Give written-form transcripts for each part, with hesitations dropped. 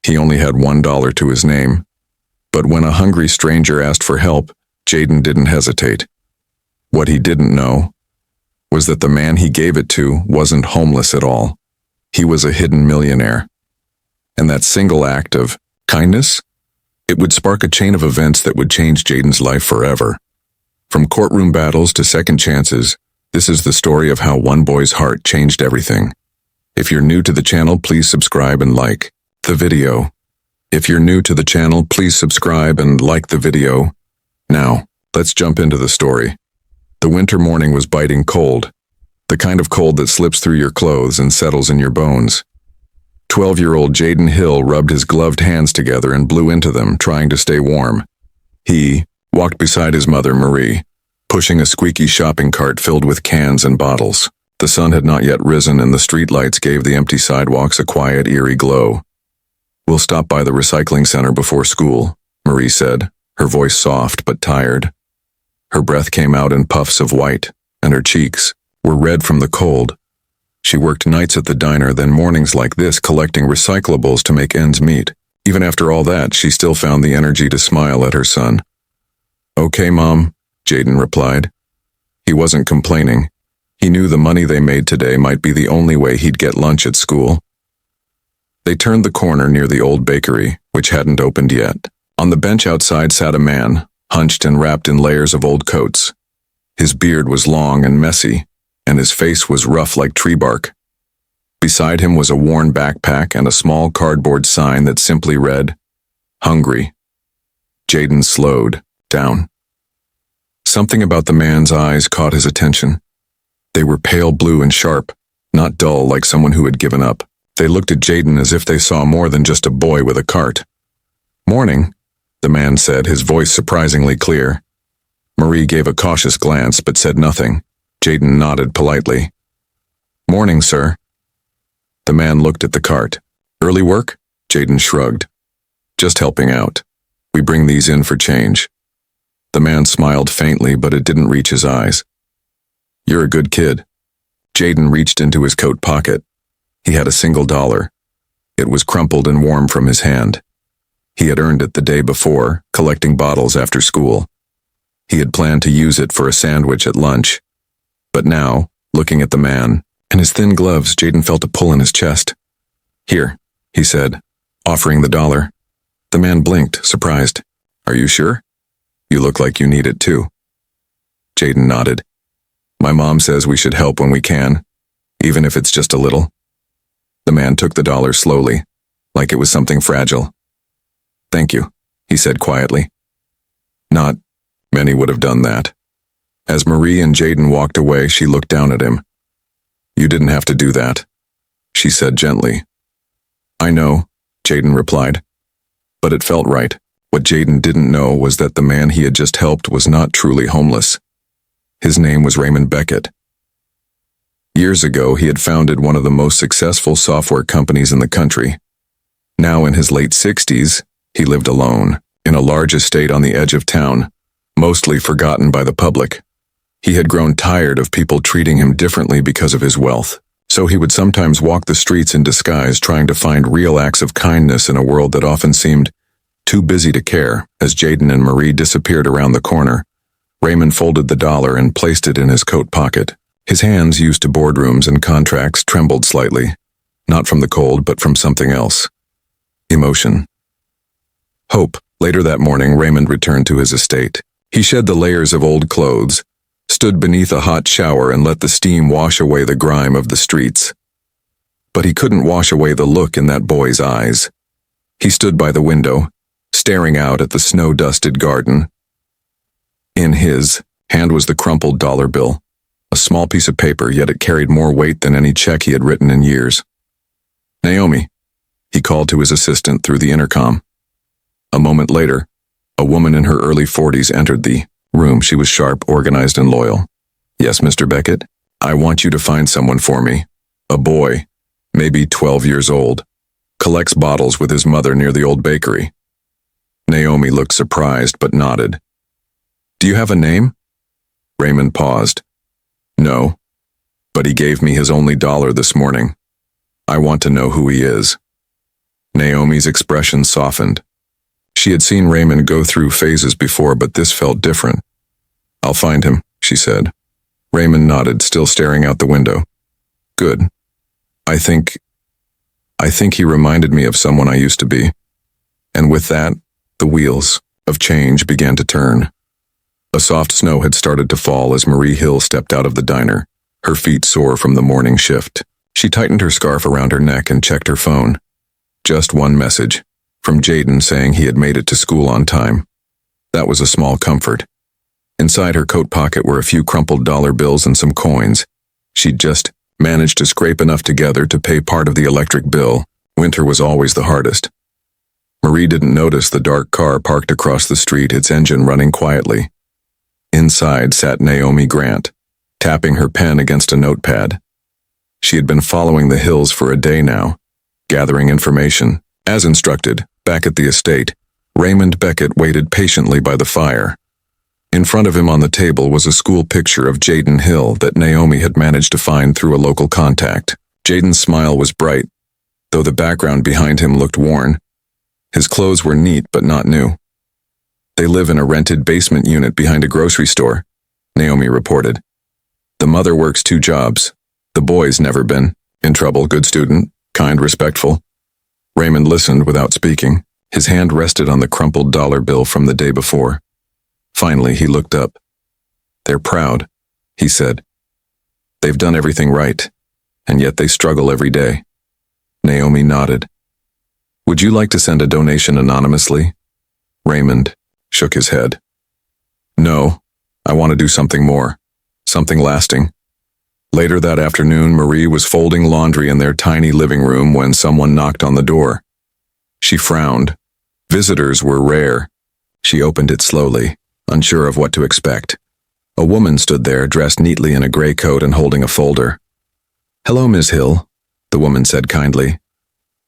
He only had $1 to his name. But when a hungry stranger asked for help, Jaden didn't hesitate. What he didn't know was that the man he gave it to wasn't homeless at all. He was a hidden millionaire. And that single act of kindness, it would spark a chain of events that would change Jaden's life forever. From courtroom battles to second chances, this is the story of how one boy's heart changed everything. If you're new to the channel, please subscribe and like the video. If you're new to the channel, please subscribe and like the video. Now, let's jump into the story. The winter morning was biting cold, the kind of cold that slips through your clothes and settles in your bones. 12-year-old Jaden Hill rubbed his gloved hands together and blew into them, trying to stay warm. He walked beside his mother, Marie, pushing a squeaky shopping cart filled with cans and bottles. The sun had not yet risen and the streetlights gave the empty sidewalks a quiet, eerie glow. "We'll stop by the recycling center before school," Marie said, her voice soft but tired. Her breath came out in puffs of white, and her cheeks were red from the cold. She worked nights at the diner, then mornings like this collecting recyclables to make ends meet. Even after all that, she still found the energy to smile at her son. "Okay, Mom," Jaden replied. He wasn't complaining. He knew the money they made today might be the only way he'd get lunch at school. They turned the corner near the old bakery, which hadn't opened yet. On the bench outside sat a man, hunched and wrapped in layers of old coats. His beard was long and messy, and his face was rough like tree bark. Beside him was a worn backpack and a small cardboard sign that simply read, "Hungry." Jaden slowed down. Something about the man's eyes caught his attention. They were pale blue and sharp, not dull like someone who had given up. They looked at Jaden as if they saw more than just a boy with a cart. "Morning," the man said, his voice surprisingly clear. Marie gave a cautious glance but said nothing. Jaden nodded politely. "Morning, sir." The man looked at the cart. "Early work?" Jaden shrugged. "Just helping out. We bring these in for change." The man smiled faintly, but it didn't reach his eyes. "You're a good kid." Jaden reached into his coat pocket. He had a single dollar. It was crumpled and warm from his hand. He had earned it the day before, collecting bottles after school. He had planned to use it for a sandwich at lunch. But now, looking at the man and his thin gloves, Jaden felt a pull in his chest. "Here," he said, offering the dollar. The man blinked, surprised. "Are you sure? You look like you need it too." Jaden nodded. "My mom says we should help when we can, even if it's just a little." The man took the dollar slowly, like it was something fragile. "Thank you," he said quietly. Not many would have done that. As Marie and Jaden walked away, she looked down at him. "You didn't have to do that," she said gently. "I know," Jaden replied. But it felt right. What Jaden didn't know was that the man he had just helped was not truly homeless. His name was Raymond Beckett. Years ago, he had founded one of the most successful software companies in the country. Now in his late 60s, he lived alone, in a large estate on the edge of town, mostly forgotten by the public. He had grown tired of people treating him differently because of his wealth, so he would sometimes walk the streets in disguise, trying to find real acts of kindness in a world that often seemed too busy to care. As Jaden and Marie disappeared around the corner, Raymond folded the dollar and placed it in his coat pocket. His hands, used to boardrooms and contracts, trembled slightly, not from the cold, but from something else. Emotion. Hope. Later that morning, Raymond returned to his estate. He shed the layers of old clothes, stood beneath a hot shower and let the steam wash away the grime of the streets. But he couldn't wash away the look in that boy's eyes. He stood by the window, staring out at the snow-dusted garden. In his hand was the crumpled dollar bill, a small piece of paper, yet it carried more weight than any check he had written in years. "Naomi," he called to his assistant through the intercom. A moment later, a woman in her early 40s entered the room. She was sharp, organized, and loyal. "Yes, Mr. Beckett, I want you to find someone for me. A boy, maybe 12 years old, collects bottles with his mother near the old bakery." Naomi looked surprised but nodded. "Do you have a name?" Raymond paused. "No, but he gave me his only dollar this morning. I want to know who he is." Naomi's expression softened. She had seen Raymond go through phases before, but this felt different. "I'll find him," she said. Raymond nodded, still staring out the window. "Good. I think he reminded me of someone I used to be." And with that, the wheels of change began to turn. A soft snow had started to fall as Marie Hill stepped out of the diner, her feet sore from the morning shift. She tightened her scarf around her neck and checked her phone. Just one message, from Jaden saying he had made it to school on time. That was a small comfort. Inside her coat pocket were a few crumpled dollar bills and some coins. She'd just managed to scrape enough together to pay part of the electric bill. Winter was always the hardest. Marie didn't notice the dark car parked across the street, its engine running quietly. Inside sat Naomi Grant, tapping her pen against a notepad. She had been following the Hills for a day now, gathering information. As instructed, back at the estate, Raymond Beckett waited patiently by the fire. In front of him on the table was a school picture of Jaden Hill that Naomi had managed to find through a local contact. Jaden's smile was bright, though the background behind him looked worn. His clothes were neat but not new. "They live in a rented basement unit behind a grocery store," Naomi reported. "The mother works 2 jobs. The boy's never been in trouble, good student, kind, respectful." Raymond listened without speaking. His hand rested on the crumpled dollar bill from the day before. Finally, he looked up. "They're proud," he said. "They've done everything right, and yet they struggle every day." Naomi nodded. "Would you like to send a donation anonymously?" Raymond shook his head. "No, I want to do something more, something lasting." Later that afternoon, Marie was folding laundry in their tiny living room when someone knocked on the door. She frowned. Visitors were rare. She opened it slowly, unsure of what to expect. A woman stood there, dressed neatly in a gray coat and holding a folder. "Hello, Ms. Hill," the woman said kindly.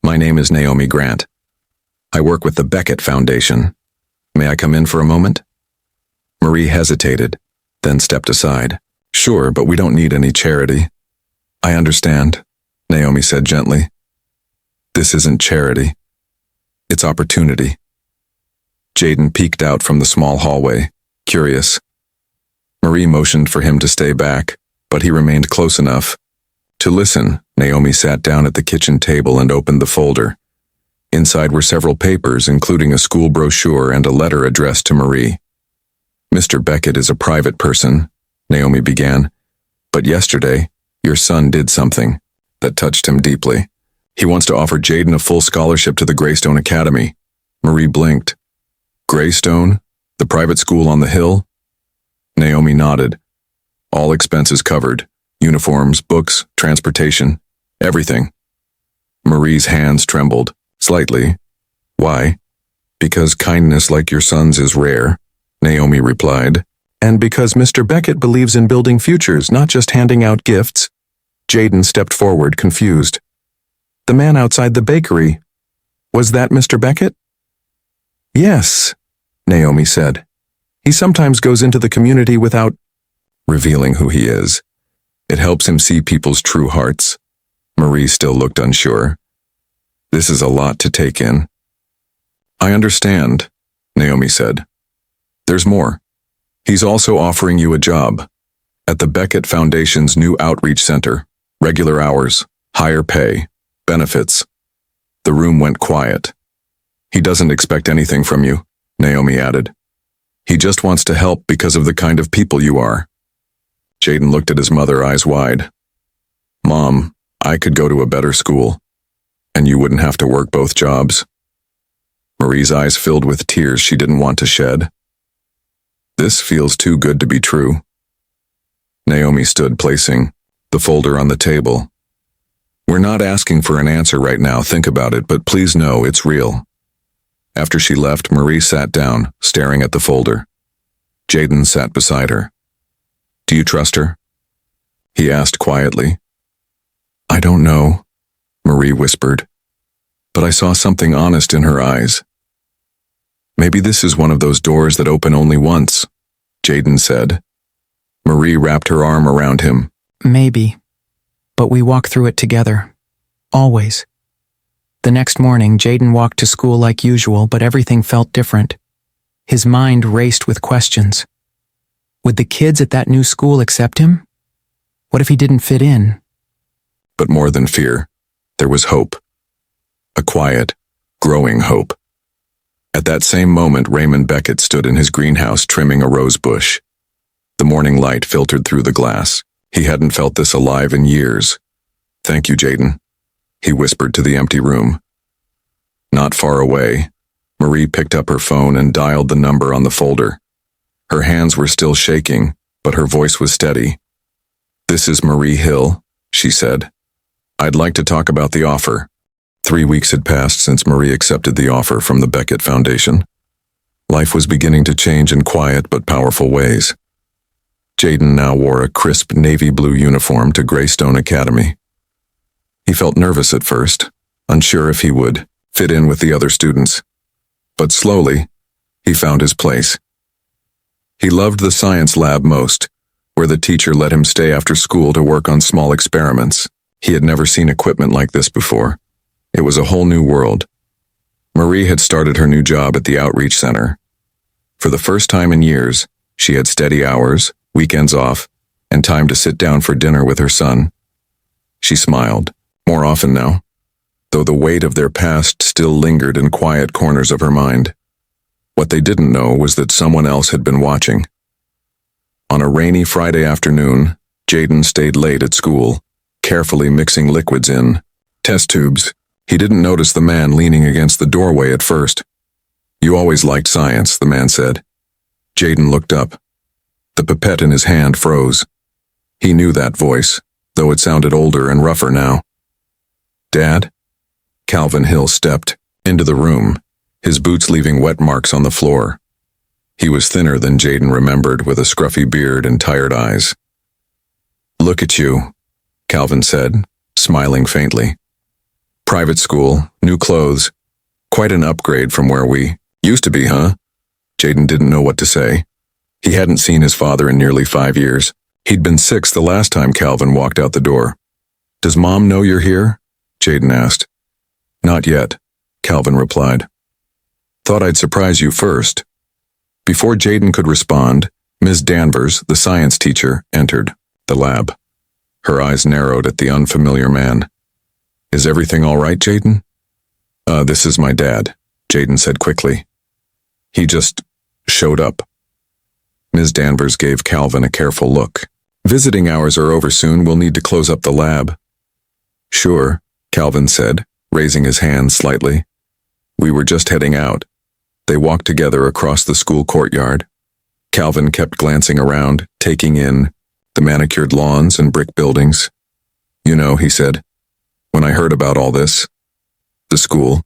"My name is Naomi Grant. I work with the Beckett Foundation. May I come in for a moment?" Marie hesitated, then stepped aside. "Sure, but we don't need any charity." "I understand," Naomi said gently. "This isn't charity. It's opportunity." Jaden peeked out from the small hallway, curious. Marie motioned for him to stay back, but he remained close enough. To listen, Naomi sat down at the kitchen table and opened the folder. Inside were several papers, including a school brochure and a letter addressed to Marie. "Mr. Beckett is a private person," Naomi began, "but yesterday, your son did something that touched him deeply. He wants to offer Jaden a full scholarship to the Greystone Academy." Marie blinked. "Greystone? The private school on the hill?" Naomi nodded. "All expenses covered. Uniforms, books, transportation, everything." Marie's hands trembled, slightly. "Why?" "Because kindness like your son's is rare," Naomi replied. "And because Mr. Beckett believes in building futures, not just handing out gifts." Jaden stepped forward, confused. "The man outside the bakery. Was that Mr. Beckett?" "Yes," Naomi said. "He sometimes goes into the community without revealing who he is. It helps him see people's true hearts." Marie still looked unsure. "This is a lot to take in." "I understand," Naomi said. "There's more. He's also offering you a job at the Beckett Foundation's new outreach center. Regular hours, higher pay, benefits." The room went quiet. "He doesn't expect anything from you," Naomi added. "He just wants to help because of the kind of people you are." Jaden looked at his mother, eyes wide. "Mom, I could go to a better school, and you wouldn't have to work both jobs." Marie's eyes filled with tears she didn't want to shed. "This feels too good to be true." Naomi stood, placing the folder on the table. "We're not asking for an answer right now, think about it, but please know it's real." After she left, Marie sat down, staring at the folder. Jaden sat beside her. "Do you trust her?" he asked quietly. "I don't know," Marie whispered, "but I saw something honest in her eyes." "Maybe this is one of those doors that open only once," Jaden said. Marie wrapped her arm around him. "Maybe, but we walk through it together. Always." The next morning, Jaden walked to school like usual, but everything felt different. His mind raced with questions. Would the kids at that new school accept him? What if he didn't fit in? But more than fear, there was hope. A quiet, growing hope. At that same moment, Raymond Beckett stood in his greenhouse trimming a rose bush. The morning light filtered through the glass. He hadn't felt this alive in years. "Thank you, Jaden," he whispered to the empty room. Not far away, Marie picked up her phone and dialed the number on the folder. Her hands were still shaking, but her voice was steady. "This is Marie Hill," she said. "I'd like to talk about the offer." 3 weeks had passed since Marie accepted the offer from the Beckett Foundation. Life was beginning to change in quiet but powerful ways. Jaden now wore a crisp navy blue uniform to Greystone Academy. He felt nervous at first, unsure if he would fit in with the other students. But slowly, he found his place. He loved the science lab most, where the teacher let him stay after school to work on small experiments. He had never seen equipment like this before. It was a whole new world. Marie had started her new job at the outreach center. For the first time in years, she had steady hours, weekends off, and time to sit down for dinner with her son. She smiled, more often now, though the weight of their past still lingered in quiet corners of her mind. What they didn't know was that someone else had been watching. On a rainy Friday afternoon, Jaden stayed late at school, carefully mixing liquids in test tubes. He didn't notice the man leaning against the doorway at first. "You always liked science," the man said. Jaden looked up. The pipette in his hand froze. He knew that voice, though it sounded older and rougher now. "Dad?" Calvin Hill stepped into the room, his boots leaving wet marks on the floor. He was thinner than Jaden remembered, with a scruffy beard and tired eyes. "Look at you," Calvin said, smiling faintly. "Private school, new clothes. Quite an upgrade from where we used to be, huh?" Jaden didn't know what to say. He hadn't seen his father in nearly 5 years. He'd been 6 the last time Calvin walked out the door. "Does Mom know you're here?" Jaden asked. "Not yet," Calvin replied. "Thought I'd surprise you first." Before Jaden could respond, Ms. Danvers, the science teacher, entered the lab. Her eyes narrowed at the unfamiliar man. "Is everything all right, Jaden?" This is my dad," Jaden said quickly. "He just showed up." Ms. Danvers gave Calvin a careful look. "Visiting hours are over soon. We'll need to close up the lab." "Sure," Calvin said, raising his hand slightly. "We were just heading out." They walked together across the school courtyard. Calvin kept glancing around, taking in the manicured lawns and brick buildings. "You know," he said, "when I heard about all this, the school,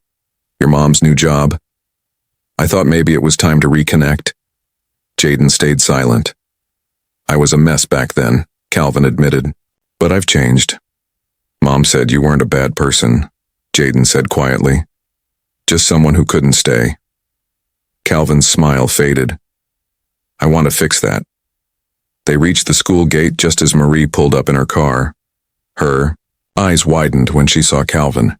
your mom's new job, I thought maybe it was time to reconnect." Jaden stayed silent. "I was a mess back then," Calvin admitted, "but I've changed." "Mom said you weren't a bad person," Jaden said quietly. "Just someone who couldn't stay." Calvin's smile faded. "I want to fix that." They reached the school gate just as Marie pulled up in her car. Her eyes widened when she saw Calvin.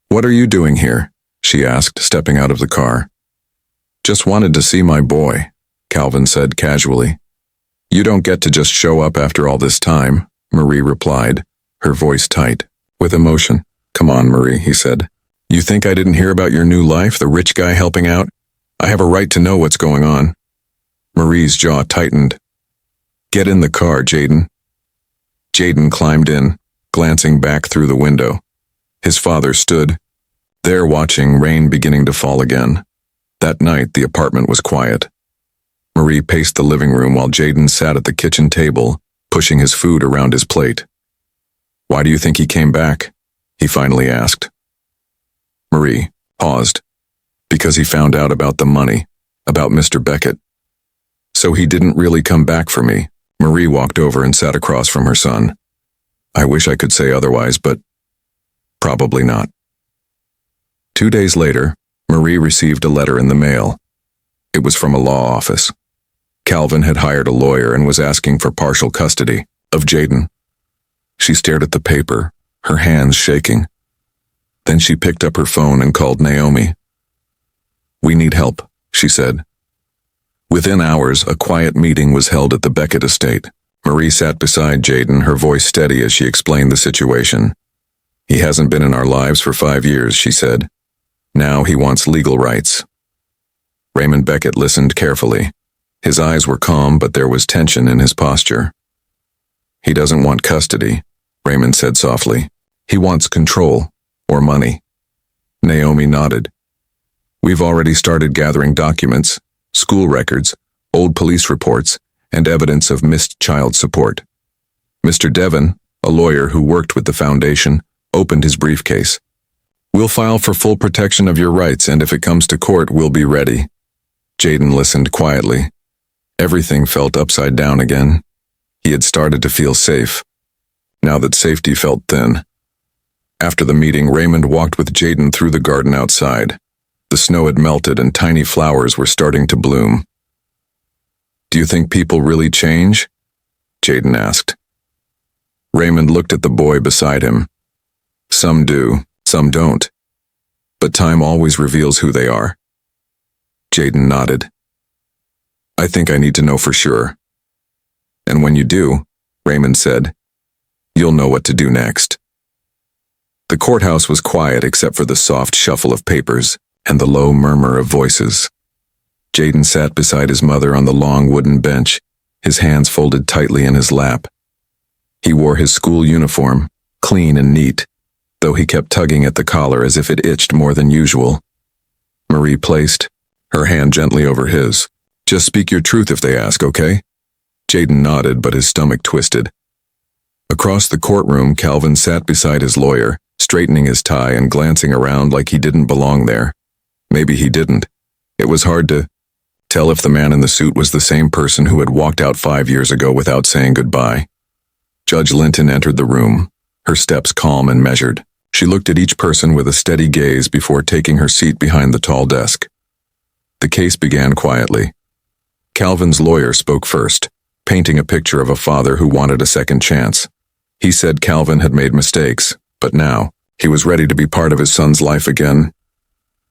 "What are you doing here?" she asked, stepping out of the car. "Just wanted to see my boy," Calvin said casually. "You don't get to just show up after all this time," Marie replied, her voice tight, with emotion. "Come on, Marie," he said. "You think I didn't hear about your new life, the rich guy helping out? I have a right to know what's going on." Marie's jaw tightened. "Get in the car, Jaden." Jaden climbed in, glancing back through the window. His father stood there watching rain beginning to fall again. That night, the apartment was quiet. Marie paced the living room while Jaden sat at the kitchen table, pushing his food around his plate. "Why do you think he came back?" he finally asked. Marie paused. "Because he found out about the money, about Mr. Beckett." "So he didn't really come back for me." Marie walked over and sat across from her son. "I wish I could say otherwise, but probably not." 2 days later, Marie received a letter in the mail. It was from a law office. Calvin had hired a lawyer and was asking for partial custody of Jaden. She stared at the paper, her hands shaking. Then she picked up her phone and called Naomi. "We need help," she said. Within hours, a quiet meeting was held at the Beckett estate. Marie sat beside Jaden, her voice steady as she explained the situation. "He hasn't been in our lives for 5 years," she said. "Now he wants legal rights." Raymond Beckett listened carefully. His eyes were calm, but there was tension in his posture. "He doesn't want custody," Raymond said softly. "He wants control, or money." Naomi nodded. "We've already started gathering documents, school records, old police reports, and evidence of missed child support." Mr. Devon, a lawyer who worked with the foundation, opened his briefcase. "We'll file for full protection of your rights, and if it comes to court, we'll be ready." Jaden listened quietly. Everything felt upside down again. He had started to feel safe. Now that safety felt thin. After the meeting, Raymond walked with Jaden through the garden outside. The snow had melted and tiny flowers were starting to bloom. "Do you think people really change?" Jaden asked. Raymond looked at the boy beside him. "Some do, some don't. But time always reveals who they are." Jaden nodded. "I think I need to know for sure." "And when you do," Raymond said, "you'll know what to do next." The courthouse was quiet except for the soft shuffle of papers and the low murmur of voices. Jaden sat beside his mother on the long wooden bench, his hands folded tightly in his lap. He wore his school uniform, clean and neat, though he kept tugging at the collar as if it itched more than usual. Marie placed her hand gently over his. "Just speak your truth if they ask, okay?" Jaden nodded, but his stomach twisted. Across the courtroom, Calvin sat beside his lawyer, straightening his tie and glancing around like he didn't belong there. Maybe he didn't. It was hard to tell if the man in the suit was the same person who had walked out 5 years ago without saying goodbye. Judge Linton entered the room, her steps calm and measured. She looked at each person with a steady gaze before taking her seat behind the tall desk. The case began quietly. Calvin's lawyer spoke first, painting a picture of a father who wanted a second chance. He said Calvin had made mistakes, but now he was ready to be part of his son's life again.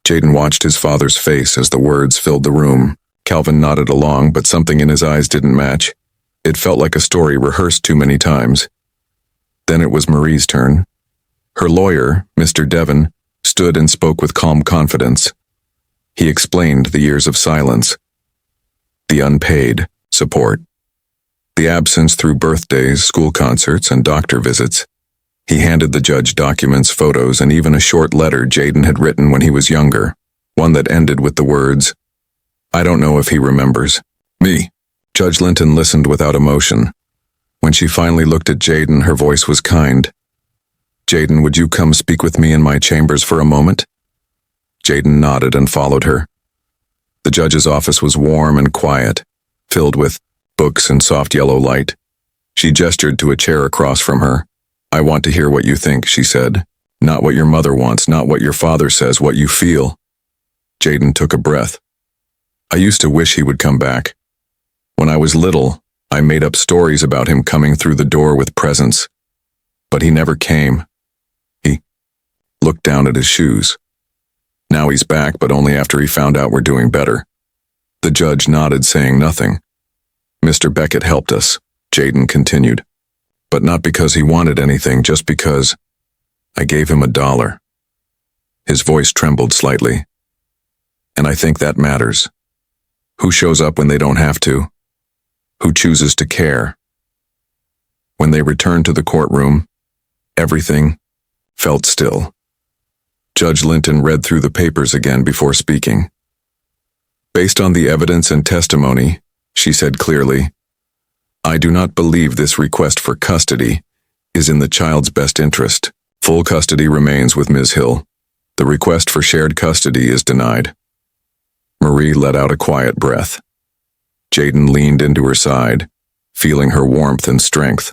Jaden watched his father's face as the words filled the room. Calvin nodded along, but something in his eyes didn't match. It felt like a story rehearsed too many times. Then it was Marie's turn. Her lawyer, Mr. Devon, stood and spoke with calm confidence. He explained the years of silence, the unpaid support, the absence through birthdays, school concerts, and doctor visits. He handed the judge documents, photos, and even a short letter Jaden had written when he was younger, one that ended with the words, "I don't know if he remembers me." Judge Linton listened without emotion. When she finally looked at Jaden, her voice was kind. "Jaden, would you come speak with me in my chambers for a moment?" Jaden nodded and followed her. The judge's office was warm and quiet, filled with books and soft yellow light. She gestured to a chair across from her. "I want to hear what you think," she said. "Not what your mother wants, not what your father says, what you feel." Jaden took a breath. "I used to wish he would come back. When I was little, I made up stories about him coming through the door with presents. But he never came." He looked down at his shoes. "Now he's back, but only after he found out we're doing better." The judge nodded, saying nothing. "Mr. Beckett helped us," Jaden continued. "But not because he wanted anything, just because I gave him $1. His voice trembled slightly. "And I think that matters. Who shows up when they don't have to? Who chooses to care?" When they returned to the courtroom, everything felt still. Judge Linton read through the papers again before speaking. "Based on the evidence and testimony," she said clearly, "I do not believe this request for custody is in the child's best interest. Full custody remains with Ms. Hill. The request for shared custody is denied." Marie let out a quiet breath. Jaden leaned into her side, feeling her warmth and strength.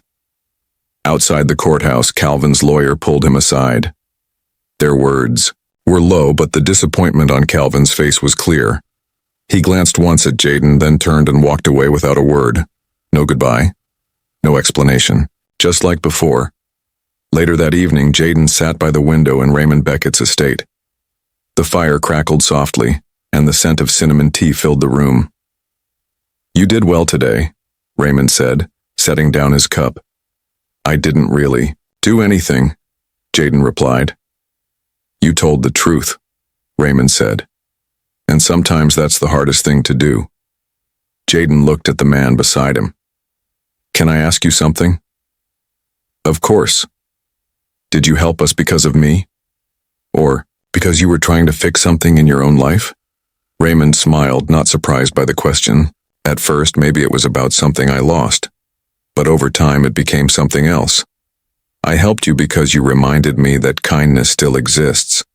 Outside the courthouse, Calvin's lawyer pulled him aside. Their words were low, but the disappointment on Calvin's face was clear. He glanced once at Jaden, then turned and walked away without a word. No goodbye. No explanation. Just like before. Later that evening, Jaden sat by the window in Raymond Beckett's estate. The fire crackled softly, and the scent of cinnamon tea filled the room. "You did well today," Raymond said, setting down his cup. "I didn't really do anything," Jaden replied. "You told the truth," Raymond said. "And sometimes that's the hardest thing to do." Jaden looked at the man beside him. "Can I ask you something?" "Of course. Did you help us because of me? Or because you were trying to fix something in your own life?" Raymond smiled, not surprised by the question. At first, maybe it was about something I lost. But over time, it became something else. I helped you because you reminded me that kindness still exists.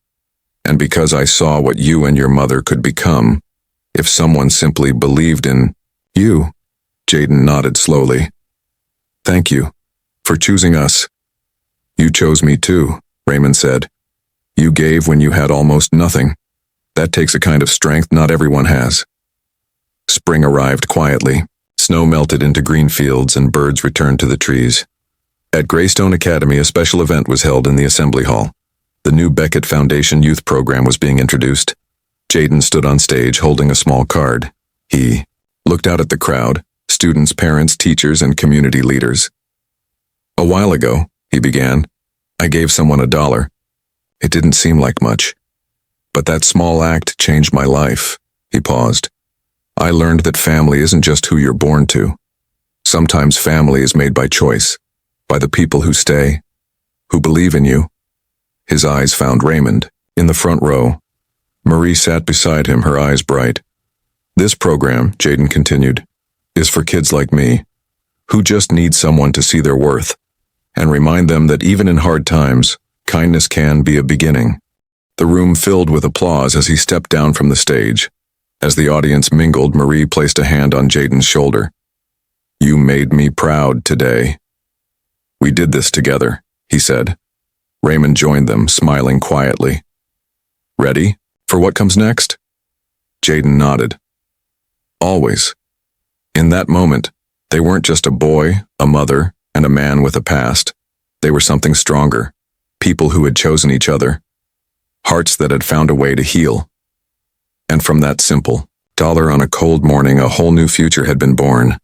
And because I saw what you and your mother could become if someone simply believed in you. Jaden nodded slowly. "Thank you for choosing us." "You chose me too," Raymond said. "You gave when you had almost nothing. That takes a kind of strength not everyone has." Spring arrived quietly. Snow melted into green fields and birds returned to the trees. At Greystone Academy, a special event was held in the assembly hall. The new Beckett Foundation Youth Program was being introduced. Jaden stood on stage holding a small card. He looked out at the crowd, students, parents, teachers, and community leaders. "A while ago," he began, "I gave someone $1. It didn't seem like much. But that small act changed my life." He paused. "I learned that family isn't just who you're born to. Sometimes family is made by choice, by the people who stay, who believe in you." His eyes found Raymond, in the front row. Marie sat beside him, her eyes bright. "This program," Jaden continued, "is for kids like me, who just need someone to see their worth, and remind them that even in hard times, kindness can be a beginning." The room filled with applause as he stepped down from the stage. As the audience mingled, Marie placed a hand on Jaden's shoulder. "You made me proud today." "We did this together," he said. Raymond joined them, smiling quietly. "Ready for what comes next?" Jaden nodded. "Always." In that moment, they weren't just a boy, a mother, and a man with a past. They were something stronger, people who had chosen each other, hearts that had found a way to heal. And from that simple $1 on a cold morning, a whole new future had been born.